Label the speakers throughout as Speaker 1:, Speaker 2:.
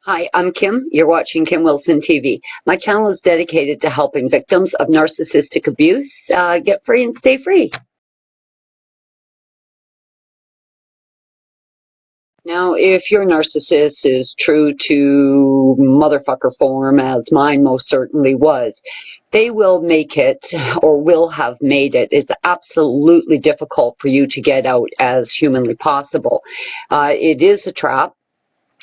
Speaker 1: Hi, I'm Kim. You're watching Kim Wilson TV. My channel is dedicated to helping victims of narcissistic abuse get free and stay free. Now, if your narcissist is true to motherfucker form, as mine most certainly was, they will make it, or will have made it. It's absolutely difficult for you to get out as humanly possible. It is a trap.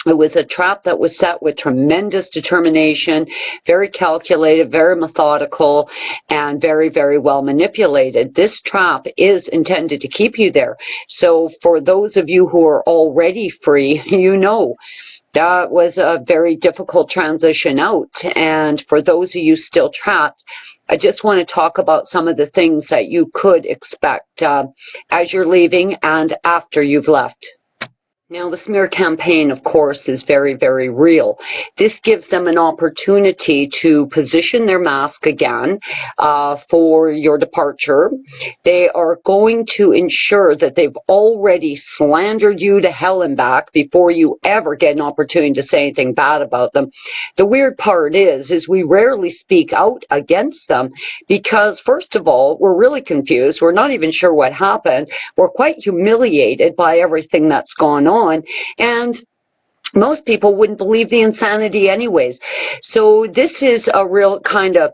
Speaker 1: It was a trap that was set with tremendous determination, very calculated, very methodical, and very, very well manipulated. This trap is intended to keep you there. So for those of you who are already free, you know that was a very difficult transition out. And for those of you still trapped, I just want to talk about some of the things that you could expect as you're leaving and after you've left. Now, the smear campaign, of course, is very, very real. This gives them an opportunity to position their mask again for your departure. They are going to ensure that they've already slandered you to hell and back before you ever get an opportunity to say anything bad about them. The weird part is we rarely speak out against them because, first of all, we're really confused. We're not even sure what happened. We're quite humiliated by everything that's gone on. And most people wouldn't believe the insanity anyways. So this is a real kind of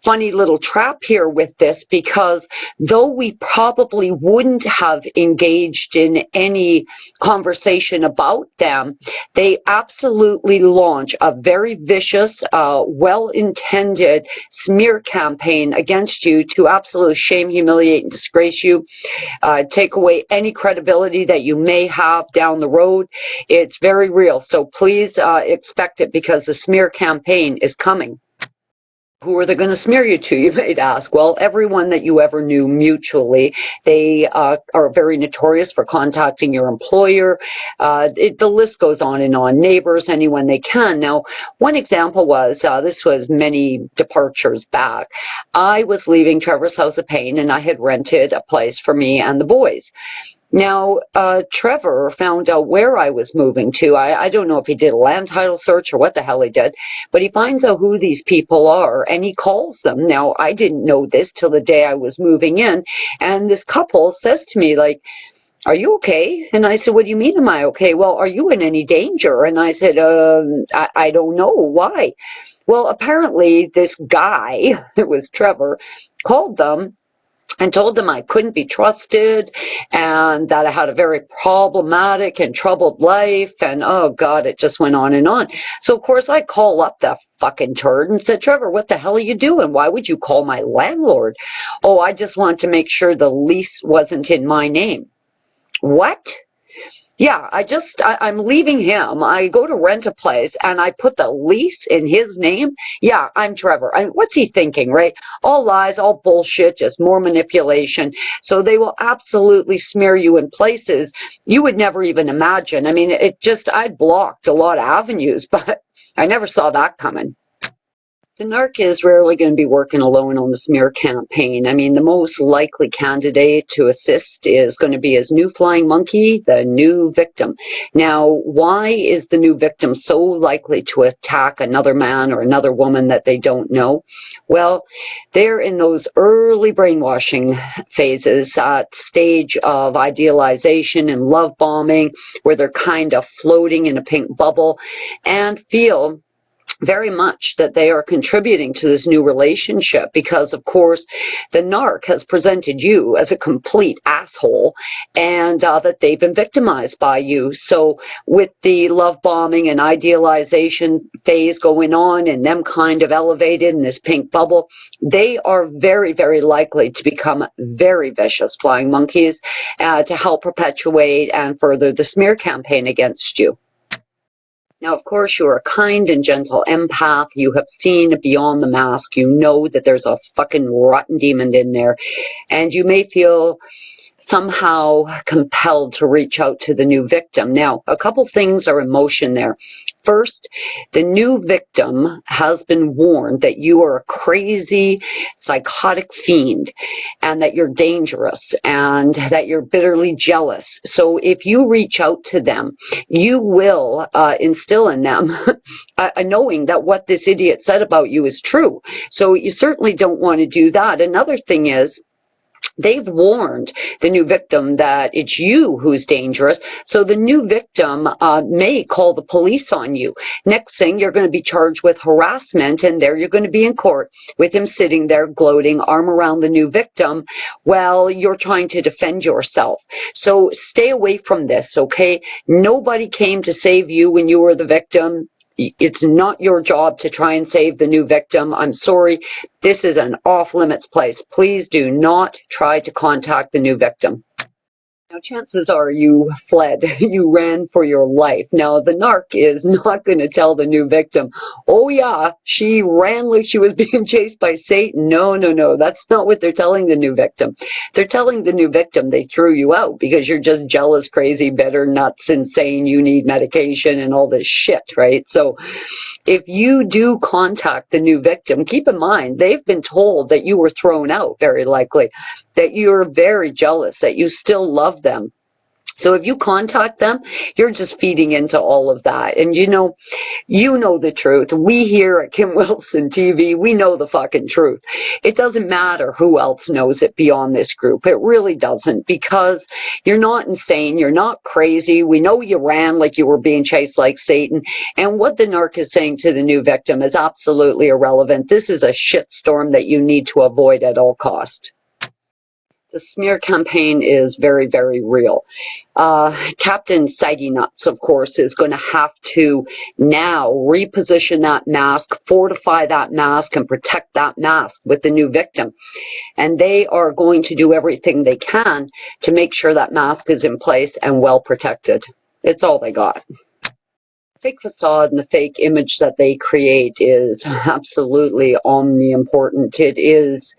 Speaker 1: funny little trap here with this, because though we probably wouldn't have engaged in any conversation about them, they absolutely launch a very vicious, well-intended smear campaign against you to absolutely shame, humiliate, and disgrace you, take away any credibility that you may have down the road. It's very real. So please expect it, because the smear campaign is coming. Who are they going to smear you to, you might ask? Well, everyone that you ever knew mutually. They are very notorious for contacting your employer. The list goes on and on. Neighbors, anyone they can. Now, one example was, this was many departures back. I was leaving Trevor's House of Pain, and I had rented a place for me and the boys. Now, Trevor found out where I was moving to. I don't know if he did a land title search or what the hell he did, but he finds out who these people are, and he calls them. Now, I didn't know this till the day I was moving in, and this couple says to me, like, "Are you okay?" And I said, "What do you mean, am I okay?" "Well, are you in any danger?" And I said, I don't know. Why?" Well, apparently this guy, it was Trevor, called them and told them I couldn't be trusted and that I had a very problematic and troubled life, and oh God, it just went on and on. So of course I call up that fucking turd and said, "Trevor, what the hell are you doing? Why would you call my landlord?" "Oh, I just wanted to make sure the lease wasn't in my name." "What?" "Yeah, I'm leaving him. I go to rent a place and I put the lease in his name. Yeah, I'm Trevor." What's he thinking, right? All lies, all bullshit, just more manipulation. So they will absolutely smear you in places you would never even imagine. I mean, I blocked a lot of avenues, but I never saw that coming. The narc is rarely going to be working alone on the smear campaign. I mean, the most likely candidate to assist is going to be his new flying monkey, the new victim. Now, why is the new victim so likely to attack another man or another woman that they don't know? Well, they're in those early brainwashing phases, that stage of idealization and love bombing, where they're kind of floating in a pink bubble and feel very much that they are contributing to this new relationship, because of course the narc has presented you as a complete asshole, and that they've been victimized by you. So with the love bombing and idealization phase going on and them kind of elevated in this pink bubble, they are very, very likely to become very vicious flying monkeys to help perpetuate and further the smear campaign against you. Now, of course, you're a kind and gentle empath. You have seen beyond the mask. You know that there's a fucking rotten demon in there. And you may feel somehow compelled to reach out to the new victim. Now, a couple things are in motion there. First, the new victim has been warned that you are a crazy, psychotic fiend, and that you're dangerous, and that you're bitterly jealous. So if you reach out to them, you will instill in them a knowing that what this idiot said about you is true. So you certainly don't want to do that. Another thing is, they've warned the new victim that it's you who's dangerous, so the new victim may call the police on you. Next thing, you're going to be charged with harassment, and there you're going to be in court with him sitting there gloating, arm around the new victim, while you're trying to defend yourself. So stay away from this, okay? Nobody came to save you when you were the victim. It's not your job to try and save the new victim. I'm sorry. This is an off-limits place. Please do not try to contact the new victim. Now, chances are you fled, you ran for your life. Now, the narc is not going to tell the new victim, oh yeah, she ran like she was being chased by Satan. No, no, no, that's not what they're telling the new victim. They're telling the new victim they threw you out because you're just jealous, crazy, bitter, nuts, insane, you need medication and all this shit, right? So if you do contact the new victim, keep in mind, they've been told that you were thrown out, very likely, that you're very jealous, that you still love them. So if you contact them, you're just feeding into all of that. And you know the truth. We here at Kim Wilson TV, we know the fucking truth. It doesn't matter who else knows it beyond this group. It really doesn't, because you're not insane. You're not crazy. We know you ran like you were being chased like Satan. And what the narc is saying to the new victim is absolutely irrelevant. This is a shitstorm that you need to avoid at all costs. The smear campaign is very, very real. Captain Saggy Nuts, of course, is going to have to now reposition that mask, fortify that mask, and protect that mask with the new victim. And they are going to do everything they can to make sure that mask is in place and well protected. It's all they got. Fake facade and the fake image that they create is absolutely omni-important. It is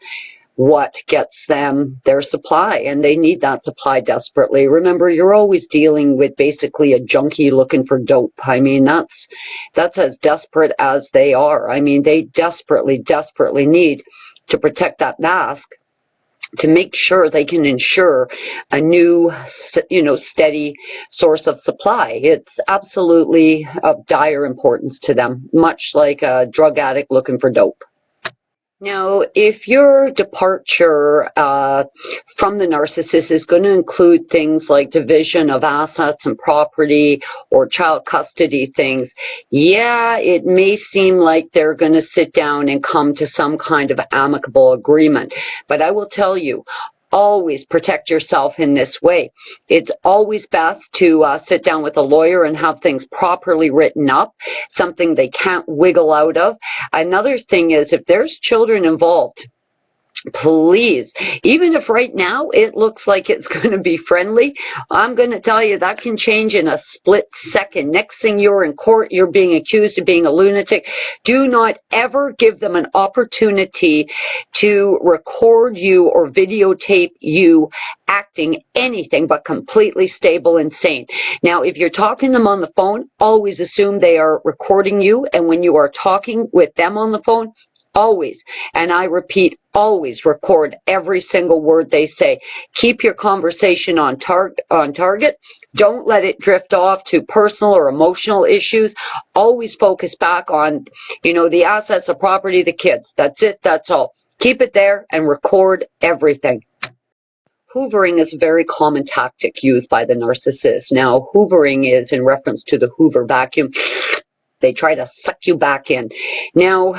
Speaker 1: what gets them their supply, and they need that supply desperately. Remember, you're always dealing with basically a junkie looking for dope. I mean, that's as desperate as they are. I mean, they desperately need to protect that mask to make sure they can ensure a new, steady source of supply. It's absolutely of dire importance to them, much like a drug addict looking for dope. Now, if your departure from the narcissist is going to include things like division of assets and property or child custody things, yeah, it may seem like they're going to sit down and come to some kind of amicable agreement. But I will tell you, always protect yourself in this way. It's always best to sit down with a lawyer and have things properly written up, something they can't wiggle out of. Another thing is, if there's children involved, please, even if right now it looks like it's going to be friendly, I'm going to tell you that can change in a split second. Next thing you're in court, you're being accused of being a lunatic. Do not ever give them an opportunity to record you or videotape you acting anything but completely stable and sane. Now, if you're talking to them on the phone, always assume they are recording you, and when you are talking with them on the phone, always, and I repeat, always record every single word they say. Keep your conversation on target. Don't let it drift off to personal or emotional issues. Always focus back on, the assets, the property, the kids. That's it. That's all. Keep it there and record everything. Hoovering is a very common tactic used by the narcissist. Now, hoovering is in reference to the Hoover vacuum. They try to suck you back in. Now,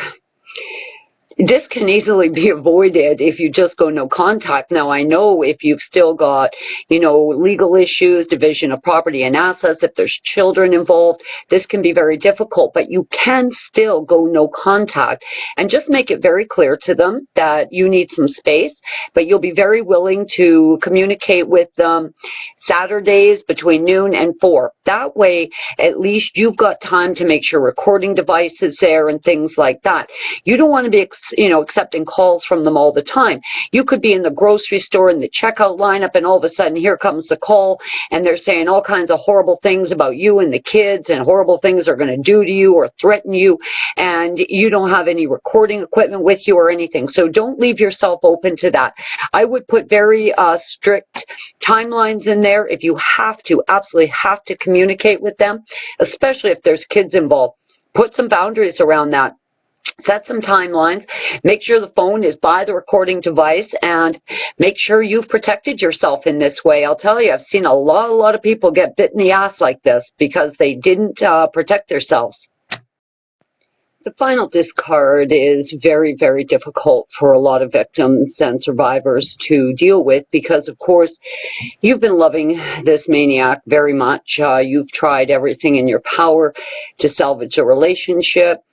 Speaker 1: this can easily be avoided if you just go no contact. Now, I know if you've still got, legal issues, division of property and assets, if there's children involved, this can be very difficult, but you can still go no contact and just make it very clear to them that you need some space, but you'll be very willing to communicate with them Saturdays between noon and 4. That way, at least you've got time to make sure recording device is there and things like that. You don't want to be accepting calls from them all the time. You could be in the grocery store in the checkout lineup, and all of a sudden here comes the call, and they're saying all kinds of horrible things about you and the kids, and horrible things they're going to do to you or threaten you, and you don't have any recording equipment with you or anything. So don't leave yourself open to that. I would put very strict timelines in there. If you have to, absolutely have to communicate with them, especially if there's kids involved. Put some boundaries around that. Set some timelines. Make sure the phone is by the recording device, and make sure you've protected yourself in this way. I'll tell you, I've seen a lot of people get bit in the ass like this because they didn't protect themselves. The final discard is very, very difficult for a lot of victims and survivors to deal with because, of course, you've been loving this maniac very much. You've tried everything in your power to salvage a relationship,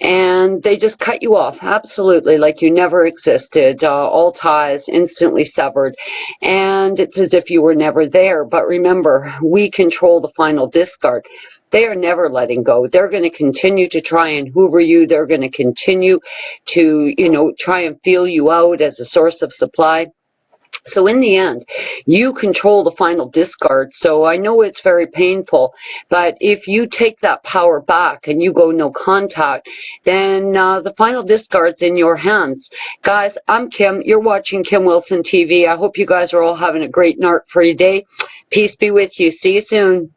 Speaker 1: and they just cut you off, absolutely, like you never existed. All ties instantly severed, and it's as if you were never there. But remember, we control the final discard. They are never letting go. They're going to continue to try and hoover you. They're going to continue to, try and feel you out as a source of supply. So in the end, you control the final discard. So I know it's very painful, but if you take that power back and you go no contact, then the final discard's in your hands. Guys, I'm Kim. You're watching Kim Wilson TV. I hope you guys are all having a great narc-free day. Peace be with you. See you soon.